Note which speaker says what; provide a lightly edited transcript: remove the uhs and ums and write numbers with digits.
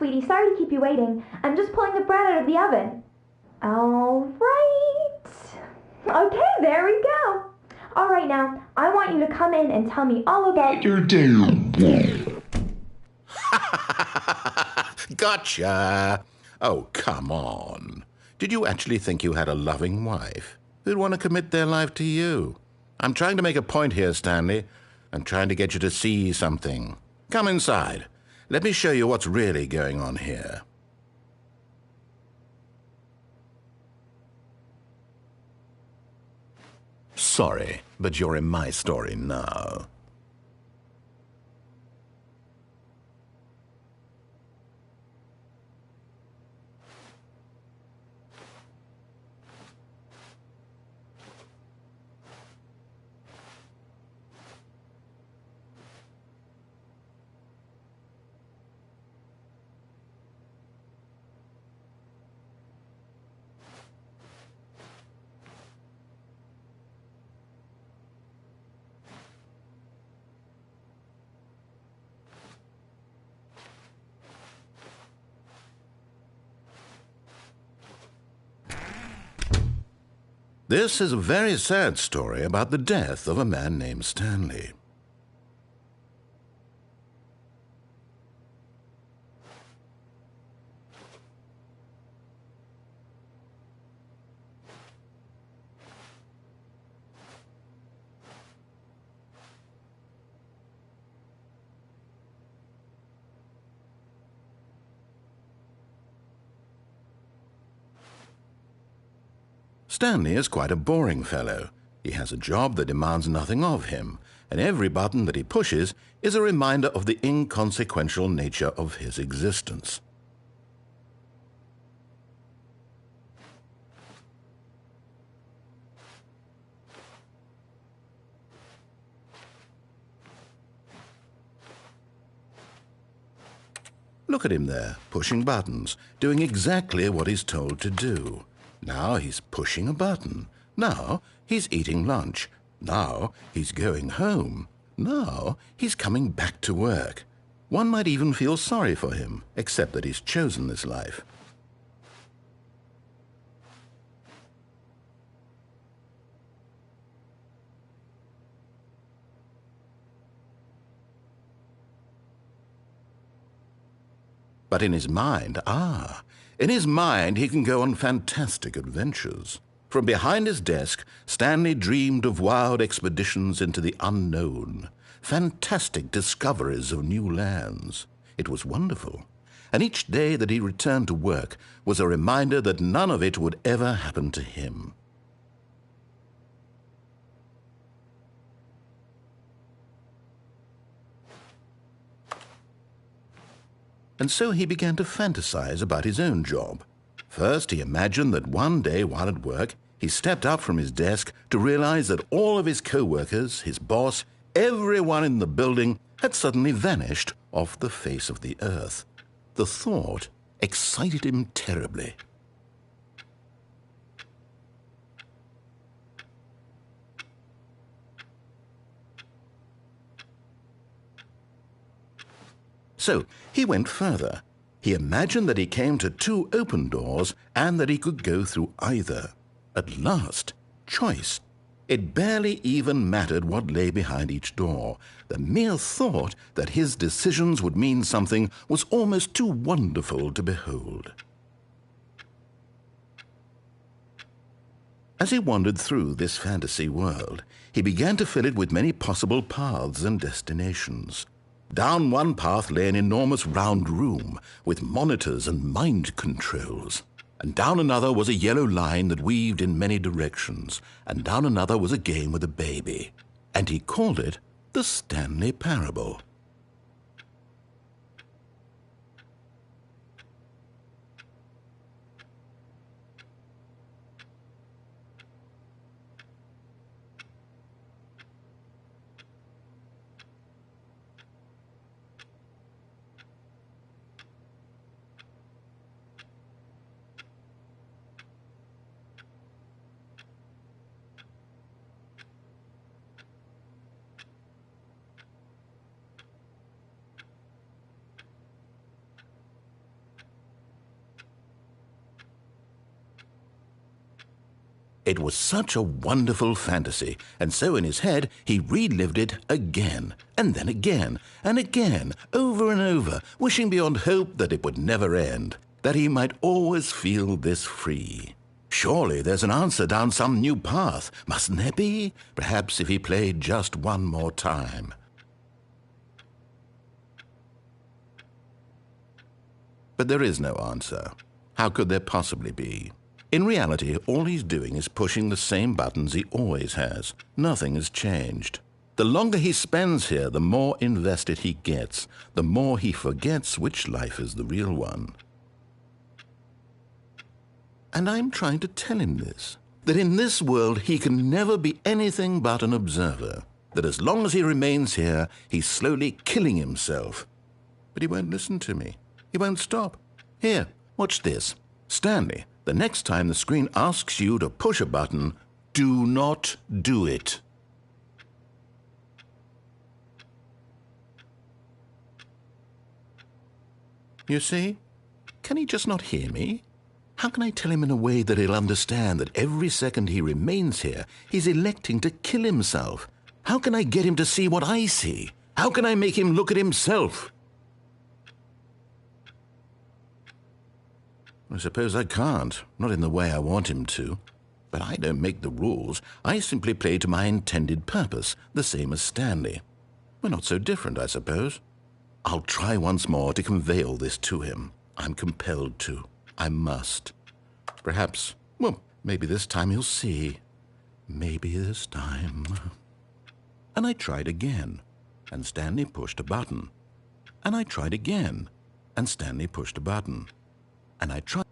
Speaker 1: sweetie. Sorry to keep you waiting. I'm just pulling the bread out of the oven. All right. Okay, there we go. All right, now, I want you to come in and tell me all about your day.
Speaker 2: Gotcha! Oh, come on. Did you actually think you had a loving wife who'd want to commit their life to you? I'm trying to make a point here, Stanley. I'm trying to get you to see something. Come inside. Let me show you what's really going on here. Sorry, but you're in my story now. This is a very sad story about the death of a man named Stanley. Stanley is quite a boring fellow. He has a job that demands nothing of him, and every button that he pushes is a reminder of the inconsequential nature of his existence. Look at him there, pushing buttons, doing exactly what he's told to do. Now he's pushing a button. Now he's eating lunch. Now he's going home. Now he's coming back to work. One might even feel sorry for him, except that he's chosen this life. But in his mind, he can go on fantastic adventures. From behind his desk, Stanley dreamed of wild expeditions into the unknown, fantastic discoveries of new lands. It was wonderful, and each day that he returned to work was a reminder that none of it would ever happen to him. And so he began to fantasize about his own job. First, he imagined that one day while at work, he stepped up from his desk to realize that all of his co-workers, his boss, everyone in the building had suddenly vanished off the face of the earth. The thought excited him terribly. So he went further. He imagined that he came to two open doors and that he could go through either. At last, choice. It barely even mattered what lay behind each door. The mere thought that his decisions would mean something was almost too wonderful to behold. As he wandered through this fantasy world, he began to fill it with many possible paths and destinations. Down one path lay an enormous round room with monitors and mind controls. And down another was a yellow line that weaved in many directions. And down another was a game with a baby. And he called it the Stanley Parable. It was such a wonderful fantasy, and so in his head he relived it again, and then again, and again, over and over, wishing beyond hope that it would never end, that he might always feel this free. Surely there's an answer down some new path, mustn't there be? Perhaps if he played just one more time. But there is no answer. How could there possibly be? In reality, all he's doing is pushing the same buttons he always has. Nothing has changed. The longer he spends here, the more invested he gets, the more he forgets which life is the real one. And I'm trying to tell him this, that in this world he can never be anything but an observer, that as long as he remains here, he's slowly killing himself. But he won't listen to me. He won't stop. Here, watch this. Stanley, the next time the screen asks you to push a button, do not do it. You see? Can he just not hear me? How can I tell him in a way that he'll understand that every second he remains here, he's electing to kill himself? How can I get him to see what I see? How can I make him look at himself? I suppose I can't, not in the way I want him to. But I don't make the rules. I simply play to my intended purpose, the same as Stanley. We're not so different, I suppose. I'll try once more to convey all this to him. I'm compelled to. I must. Perhaps, well, maybe this time he'll see. Maybe this time. And I tried again, and Stanley pushed a button. And I tried again, and Stanley pushed a button. And I tried.